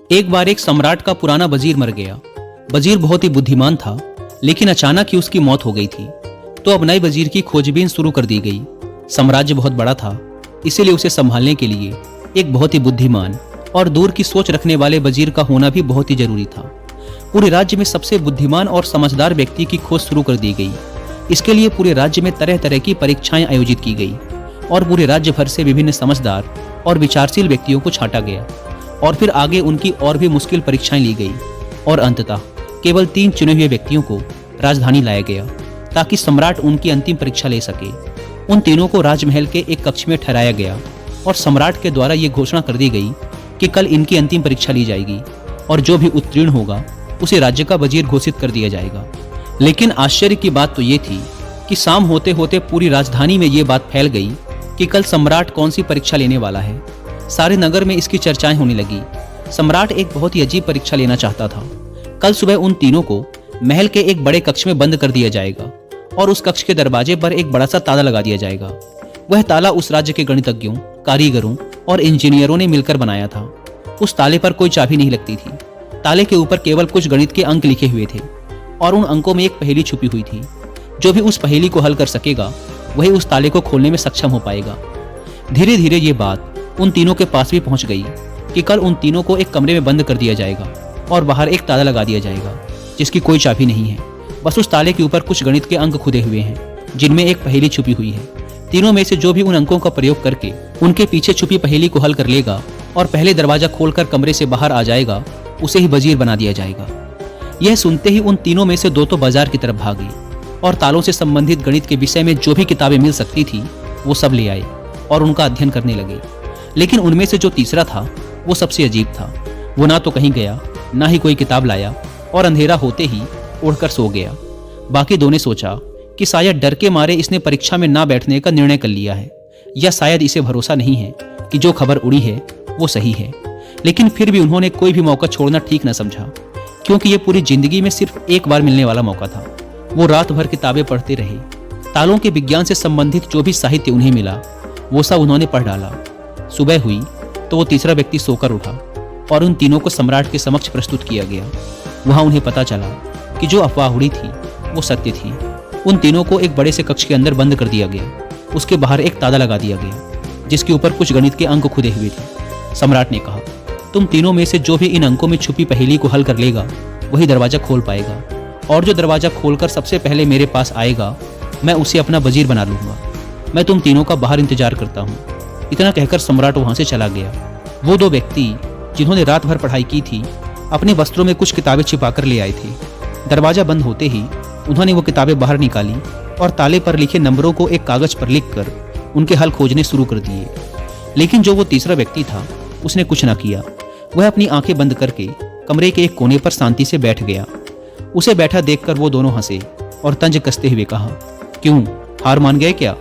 एक बार एक सम्राट का पुराना वजीर मर गया। वजीर बहुत ही बुद्धिमान था, लेकिन अचानक ही उसकी मौत हो गई थी। तो अब नए वजीर की खोजबीन शुरू कर दी गई। साम्राज्य बहुत बड़ा था, इसीलिए उसे संभालने के लिए एक बहुत ही बुद्धिमान और दूर की सोच रखने वाले वजीर का होना भी बहुत ही जरूरी था। पूरे राज्य में सबसे बुद्धिमान और समझदार व्यक्ति की खोज शुरू कर दी गई। इसके लिए पूरे राज्य में तरह तरह की परीक्षाएं आयोजित की गई और पूरे राज्य भर से विभिन्न समझदार और विचारशील व्यक्तियों को छांटा गया और फिर आगे उनकी और भी मुश्किल परीक्षाएं ली गई और अंततः केवल 3 चुने हुए व्यक्तियों को राजधानी लाया गया ताकि सम्राट उनकी अंतिम परीक्षा ले सके। उन तीनों को राजमहल के एक कक्ष में ठहराया गया और सम्राट के द्वारा ये घोषणा कर दी गई कि कल इनकी अंतिम परीक्षा ली जाएगी और जो भी उत्तीर्ण होगा उसे राज्य का वजीर घोषित कर दिया जाएगा। लेकिन आश्चर्य की बात तो ये थी कि शाम होते होते पूरी राजधानी में ये बात फैल गई कि कल सम्राट कौन सी परीक्षा लेने वाला है। सारे नगर में इसकी चर्चाएं होने लगी। सम्राट एक बहुत ही अजीब परीक्षा लेना चाहता था। कल सुबह उन तीनों को महल के एक बड़े कक्ष में बंद कर दिया जाएगा और उस कक्ष के दरवाजे पर एक बड़ा सा ताला लगा दिया जाएगा। वह ताला उस राज्य के गणितज्ञों, कारीगरों और इंजीनियरों ने मिलकर बनाया था। उस ताले पर कोई चाबी नहीं लगती थी। ताले के ऊपर केवल कुछ गणित के अंक लिखे हुए थे और उन अंकों में एक पहेली छुपी हुई थी। जो भी उस पहेली को हल कर सकेगा वही उस ताले को खोलने में सक्षम हो पाएगा। धीरे धीरे ये बात उन तीनों के पास भी पहुंच गई कि कल उन तीनों को एक कमरे में बंद कर दिया जाएगा और बाहर एक ताला लगा दिया जाएगा जिसकी कोई चाबी नहीं है। बस उस ताले के ऊपर कुछ गणित के अंक खुदे हुए हैं जिनमें एक पहेली छुपी हुई है। तीनों में से जो भी उन अंकों का प्रयोग करके उनके पीछे छुपी पहेली को हल कर लेगा और पहले दरवाजा खोलकर कमरे से बाहर आ जाएगा उसे ही वजीर बना दिया जाएगा। यह सुनते ही उन तीनों में से 2 तो बाजार की तरफ भागे और तालों से संबंधित गणित के विषय में जो भी किताबें मिल सकती थी वो सब ले आए और उनका अध्ययन करने लगे। लेकिन उनमें से जो तीसरा था वो सबसे अजीब था। वो ना तो कहीं गया, ना ही कोई किताब लाया और अंधेरा होते ही उड़कर सो गया। बाकी 2 ने सोचा कि शायद डर के मारे इसने परीक्षा में ना बैठने का निर्णय कर लिया है, या शायद इसे भरोसा नहीं है कि जो खबर उड़ी है वो सही है। लेकिन फिर भी उन्होंने कोई भी मौका छोड़ना ठीक न समझा, क्योंकि ये पूरी जिंदगी में सिर्फ एक बार मिलने वाला मौका था। वो रात भर किताबें पढ़ते रहे। तालों के विज्ञान से संबंधित जो भी साहित्य उन्हें मिला वो सब उन्होंने पढ़ डाला। सुबह हुई तो वो तीसरा व्यक्ति सोकर उठा और उन तीनों को सम्राट के समक्ष प्रस्तुत किया गया। वहां उन्हें पता चला कि जो अफवाह उड़ी थी वो सत्य थी। उन तीनों को एक बड़े से कक्ष के अंदर बंद कर दिया गया। उसके बाहर एक ताला लगा दिया गया जिसके ऊपर कुछ गणित के अंक खुदे हुए थे। सम्राट ने कहा, तुम तीनों में से जो भी इन अंकों में छुपी पहेली को हल कर लेगा वही दरवाजा खोल पाएगा, और जो दरवाजा खोलकर सबसे पहले मेरे पास आएगा मैं उसे अपना वजीर बना लूंगा। मैं तुम तीनों का बाहर इंतजार करता हूँ। इतना कहकर सम्राट वहां से चला गया। वो 2 व्यक्ति जिन्होंने रात भर पढ़ाई की थी अपने वस्त्रों में कुछ किताबें छिपाकर ले आए थे। दरवाजा बंद होते ही उन्होंने वो किताबें बाहर निकाली और ताले पर लिखे नंबरों को एक कागज पर लिखकर उनके हल खोजने शुरू कर दिए। लेकिन जो वो तीसरा व्यक्ति था उसने कुछ न किया। वह अपनी आंखें बंद करके कमरे के एक कोने पर शांति से बैठ गया। उसे बैठा देखकर वो दोनों हंसे और तंज कसते हुए कहा, क्यों, हार मान गए क्या?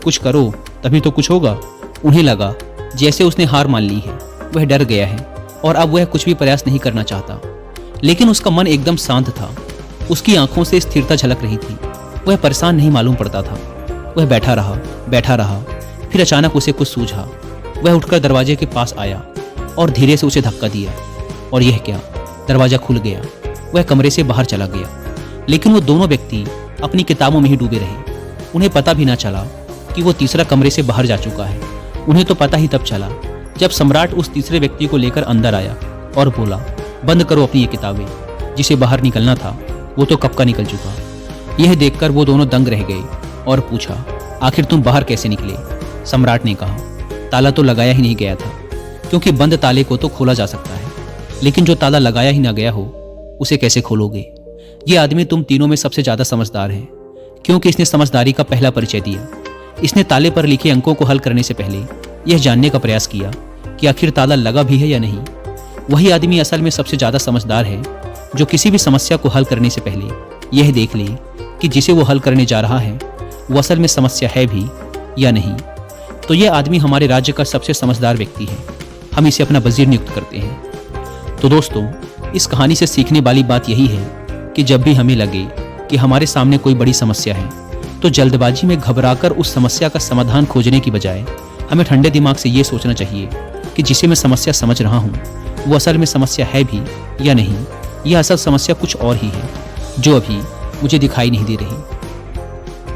कुछ करो तभी तो कुछ होगा। उन्हें लगा जैसे उसने हार मान ली है। वह डर गया है और अब वह कुछ भी प्रयास नहीं करना चाहता। लेकिन उसका मन एकदम शांत था। उसकी आंखों से स्थिरता झलक रही थी। वह परेशान नहीं मालूम पड़ता था। वह बैठा रहा। फिर अचानक उसे कुछ सूझा। वह उठकर दरवाजे के पास आया और धीरे से उसे धक्का दिया, और यह क्या, दरवाजा खुल गया। वह कमरे से बाहर चला गया। लेकिन वो दोनों व्यक्ति अपनी किताबों में ही डूबे रहे। उन्हें पता भी ना चला कि वो तीसरा कमरे से बाहर जा चुका है। उन्हें तो पता ही तब चला जब सम्राट उस तीसरे व्यक्ति को लेकर अंदर आया और बोला, बंद करो अपनी ये किताबें। जिसे बाहर निकलना था वो तो कब का निकल चुका। यह देखकर वो दोनों दंग रह गए और पूछा, आखिर तुम बाहर कैसे निकले? सम्राट ने कहा, ताला तो लगाया ही नहीं गया था, क्योंकि बंद ताले को तो खोला जा सकता है, लेकिन जो ताला लगाया ही ना गया हो उसे कैसे खोलोगे? ये आदमी तुम तीनों में सबसे ज्यादा समझदार है, क्योंकि इसने समझदारी का पहला परिचय दिया। इसने ताले पर लिखे अंकों को हल करने से पहले यह जानने का प्रयास किया कि आखिर ताला लगा भी है या नहीं। वही आदमी असल में सबसे ज्यादा समझदार है जो किसी भी समस्या को हल करने से पहले यह देख ले कि जिसे वो हल करने जा रहा है वो असल में समस्या है भी या नहीं। तो यह आदमी हमारे राज्य का सबसे समझदार व्यक्ति है। हम इसे अपना वजीर नियुक्त करते हैं। तो दोस्तों, इस कहानी से सीखने वाली बात यही है कि जब भी हमें लगे कि हमारे सामने कोई बड़ी समस्या है तो जल्दबाजी में घबराकर उस समस्या का समाधान खोजने की बजाय हमें ठंडे दिमाग से ये सोचना चाहिए कि जिसे मैं समस्या समझ रहा हूँ वो असल में समस्या है भी या नहीं, यह असल समस्या कुछ और ही है जो अभी मुझे दिखाई नहीं दे रही।